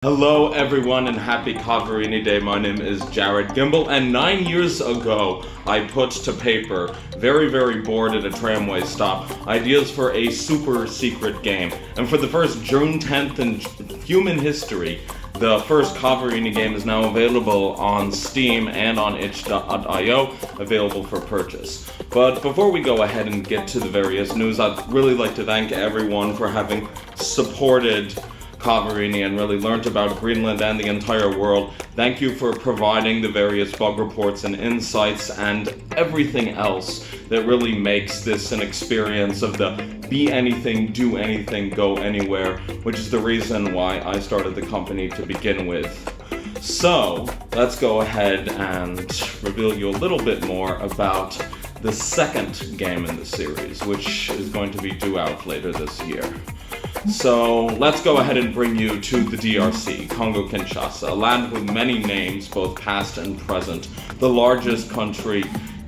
Hello everyone and happy Kaverini Day. My name is Jared Gimbel, and 9 years ago I put to paper, very bored at a tramway stop, ideas for a super secret game. And for the first June 10th in human history, the first Kaverini game is now available on Steam and on itch.io, available for purchase. But before we go ahead and get to the various news, I'd really like to thank everyone for having supported Kaverini and really learned about Greenland and the entire world. Thank you for providing the various bug reports and insights and everything else that really makes this an experience of the be anything, do anything, go anywhere, which is the reason why I started the company to begin with. So, let's go ahead and reveal you a little bit more about the second game in the series, which is going to be due out later this year. So let's go ahead and bring you to the DRC, Congo-Kinshasa, a land with many names, both past and present. The largest country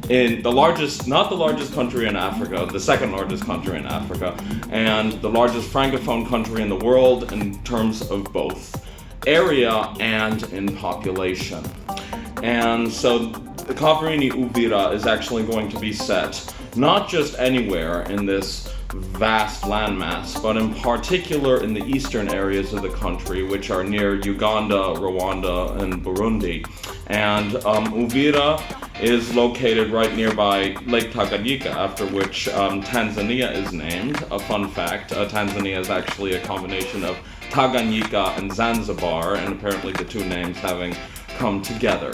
not the largest country in Africa, the second largest country in Africa, and the largest francophone country in the world in terms of both area and in population. And so the Kaverini Uvira is actually going to be set not just anywhere in this vast landmass, but in particular in the eastern areas of the country, which are near Uganda, Rwanda, and Burundi. And Uvira is located right nearby Lake Tanganyika, after which Tanzania is named. A fun fact, Tanzania is actually a combination of Tanganyika and Zanzibar, and apparently the two names having come together.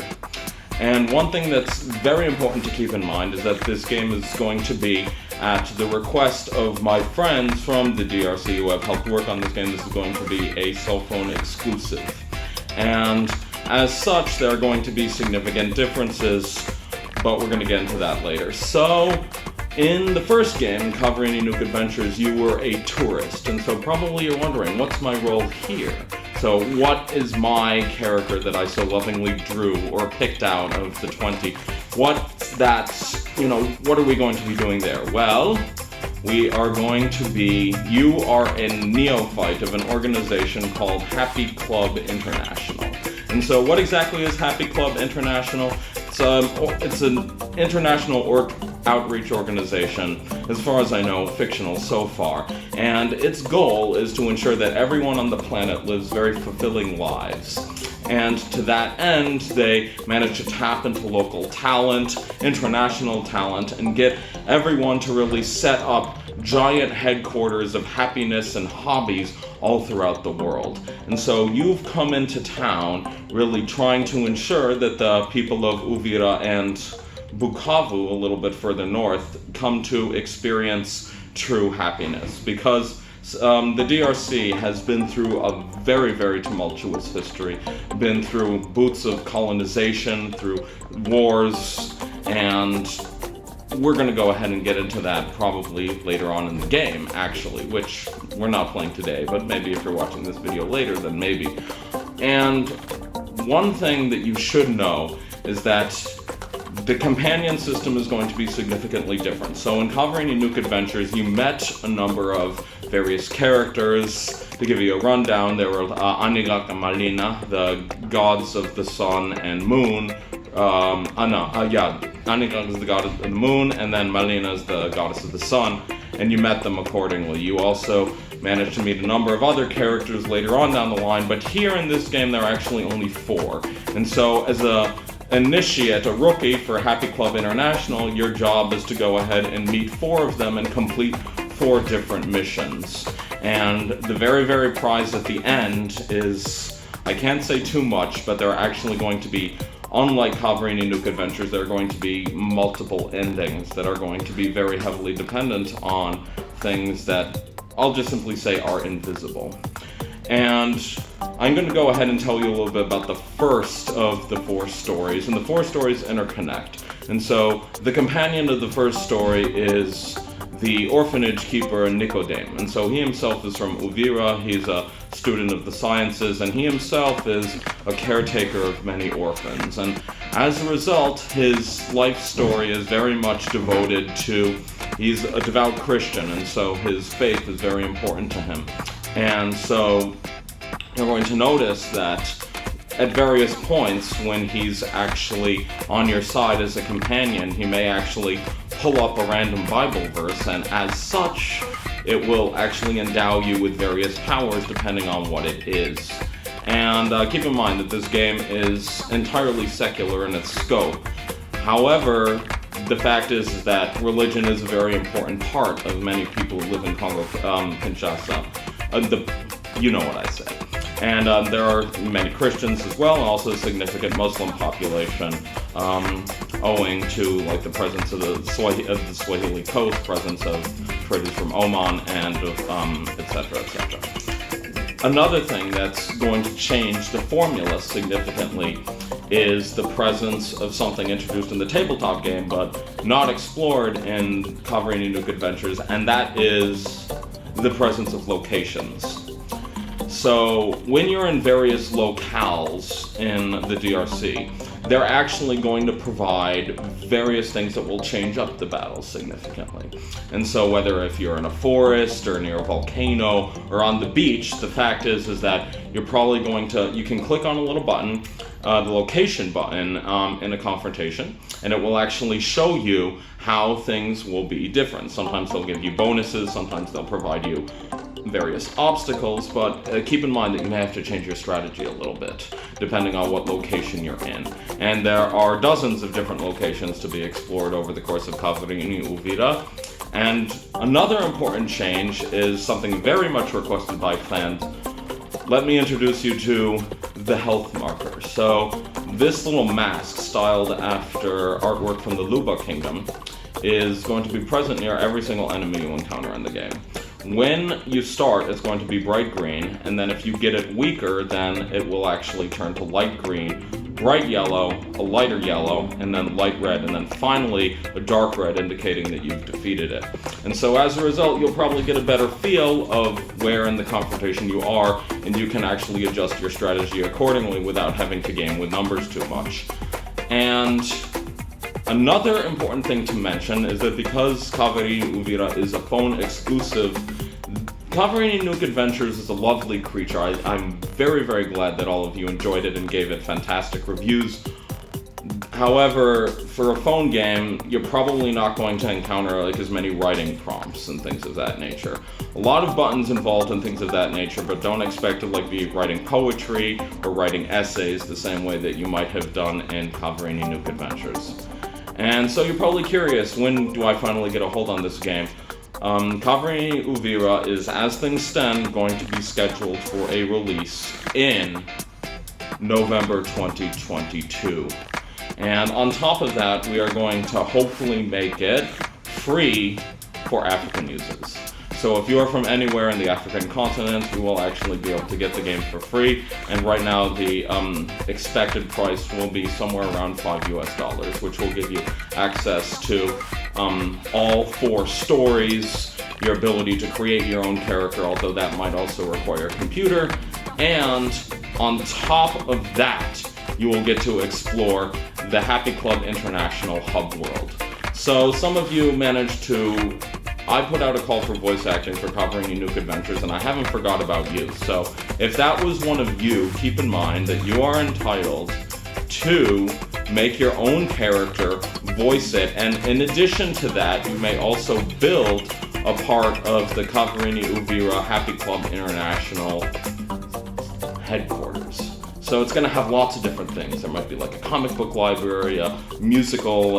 And one thing that's very important to keep in mind is that this game is going to be at the request of my friends from the DRC who have helped work on this game. This is going to be a cell phone exclusive. And as such, there are going to be significant differences, but we're going to get into that later. So, in the first game, Kaverini Nuke Adventures, you were a tourist, and so probably you're wondering, what's my role here? So what is my character that I so lovingly drew or picked out of the 20? What are we going to be doing there? Well, you are a neophyte of an organization called Happy Club International. And so what exactly is Happy Club International? It's an international outreach organization, as far as I know, fictional so far. And its goal is to ensure that everyone on the planet lives very fulfilling lives. And to that end, they manage to tap into local talent, international talent, and get everyone to really set up giant headquarters of happiness and hobbies all throughout the world. And so you've come into town really trying to ensure that the people of Uvira and Bukavu, a little bit further north, come to experience true happiness, because the DRC has been through a very tumultuous history, been through boots of colonization, through wars, and we're going to go ahead and get into that probably later on in the game, actually, which we're not playing today, but maybe if you're watching this video later, then maybe. And one thing that you should know is that the companion system is going to be significantly different. So in Kaverini Nuke Adventures, you met a number of various characters. To give you a rundown, there were Anigak and Malina, the gods of the sun and moon. Anigak is the god of the moon, and then Malina is the goddess of the sun, and you met them accordingly. You also managed to meet a number of other characters later on down the line, but here in this game there are actually only 4. And so as a rookie for Happy Club International, your job is to go ahead and meet 4 of them and complete 4 different missions. And the very prize at the end is, I can't say too much, but there are actually going to be, unlike Kaverini Nuke Adventures, there are going to be multiple endings that are going to be very heavily dependent on things that I'll just simply say are invisible. And I'm going to go ahead and tell you a little bit about the first of the 4 stories, and the 4 stories interconnect. And so the companion of the first story is the orphanage keeper Nicodeme, and so he himself is from Uvira. He's a student of the sciences, and he himself is a caretaker of many orphans. And as a result, his life story is very much devoted to, he's a devout Christian, and so his faith is very important to him. And so you're going to notice that at various points when he's actually on your side as a companion, he may actually pull up a random Bible verse, and as such, it will actually endow you with various powers depending on what it is. And keep in mind that this game is entirely secular in its scope. However, the fact is that religion is a very important part of many people who live in Congo, Kinshasa. You know what I say. And there are many Christians as well, and also a significant Muslim population, owing to like the presence of the Swahili coast, presence of traders from Oman, and etc., etc. Another thing that's going to change the formula significantly is the presence of something introduced in the tabletop game but not explored in Kaverini Nuke Adventures, and that is the presence of locations. So when you're in various locales in the DRC, they're actually going to provide various things that will change up the battle significantly. And so whether if you're in a forest or near a volcano or on the beach, the fact is that you're probably going to, you can click on a little button, the location button in a confrontation, and it will actually show you how things will be different. Sometimes they'll give you bonuses, sometimes they'll provide you various obstacles, but keep in mind that you may have to change your strategy a little bit depending on what location you're in. And there are dozens of different locations to be explored over the course of Kaverini Uvira. And another important change is something very much requested by fans. Let me introduce you to the health marker. So this little mask, styled after artwork from the Luba Kingdom, is going to be present near every single enemy you encounter in the game. When you start, it's going to be bright green, and then if you get it weaker, then it will actually turn to light green, bright yellow, a lighter yellow, and then light red, and then finally a dark red indicating that you've defeated it. And so as a result, you'll probably get a better feel of where in the confrontation you are, and you can actually adjust your strategy accordingly without having to game with numbers too much. And another important thing to mention is that because Kaverini Uvira is a phone exclusive, Kaverini Nuke Adventures is a lovely creature. I'm very, very glad that all of you enjoyed it and gave it fantastic reviews. However, for a phone game, you're probably not going to encounter like as many writing prompts and things of that nature. A lot of buttons involved and things of that nature, but don't expect to like be writing poetry or writing essays the same way that you might have done in Kaverini Nuke Adventures. And so you're probably curious, when do I finally get a hold on this game? Kaverini Uvira is, as things stand, going to be scheduled for a release in November 2022. And on top of that, we are going to hopefully make it free for African users. So if you are from anywhere in the African continent, you will actually be able to get the game for free. And right now, the expected price will be somewhere around $5 US, which will give you access to all 4 stories, your ability to create your own character, although that might also require a computer. And on top of that, you will get to explore the Happy Club International Hub World. So some of you managed to... I put out a call for voice acting for Kaverini Nuke Adventures, and I haven't forgot about you. So if that was one of you, keep in mind that you are entitled to make your own character, voice it, and in addition to that, you may also build a part of the Kaverini Uvira Happy Club International headquarters. So it's going to have lots of different things. There might be like a comic book library, a musical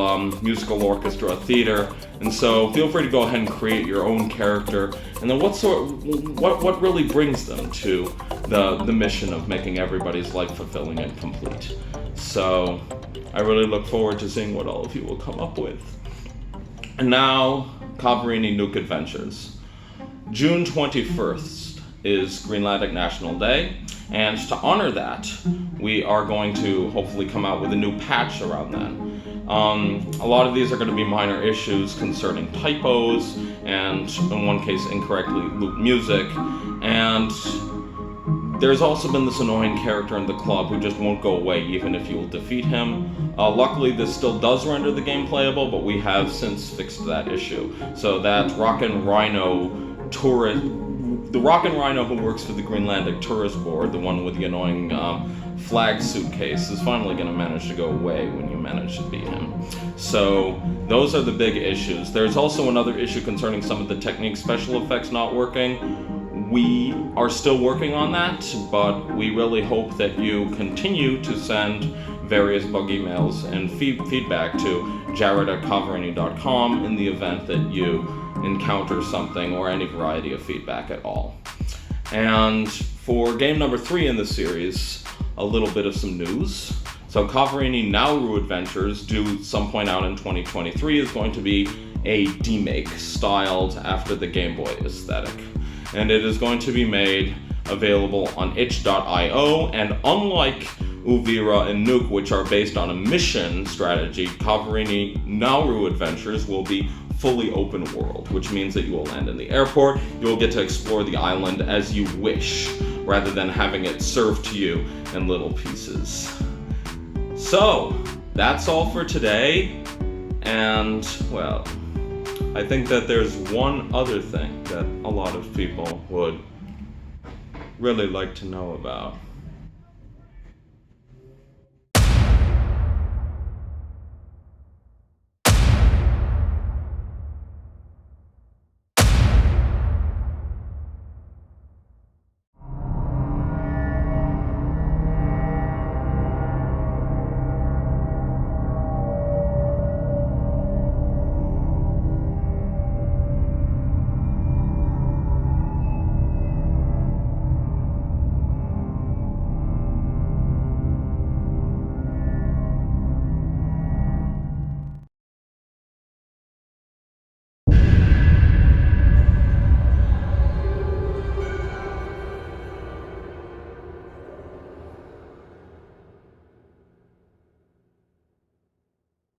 orchestra, a theater, and so feel free to go ahead and create your own character. And then what really brings them to the mission of making everybody's life fulfilling and complete. So I really look forward to seeing what all of you will come up with. And now, Kaverini Nuke Adventures. June 21st is Greenlandic National Day. And to honor that, we are going to hopefully come out with a new patch around then. A lot of these are going to be minor issues concerning typos, and in one case incorrectly looped music. And there's also been this annoying character in the club who just won't go away even if you will defeat him. Luckily this still does render the game playable, but we have since fixed that issue. So that Rockin' Rhino tourist the Rockin' Rhino who works for the Greenlandic Tourist Board, the one with the annoying flag suitcase, is finally going to manage to go away when you manage to beat him. So those are the big issues. There's also another issue concerning some of the technique special effects not working. We are still working on that, but we really hope that you continue to send various bug emails and feedback to jared@kaverini.com in the event that you encounter something or any variety of feedback at all. And for game number 3 in the series, a little bit of some news. So Kaverini Nauru Adventures, due some point out in 2023, is going to be a demake styled after the Game Boy aesthetic. And it is going to be made available on itch.io, and unlike Uvira and Nuke, which are based on a mission strategy, Kaverini Nauru Adventures will be fully open world, which means that you will land in the airport, you will get to explore the island as you wish, rather than having it served to you in little pieces. So, that's all for today, and, well, I think that there's one other thing that a lot of people would really like to know about.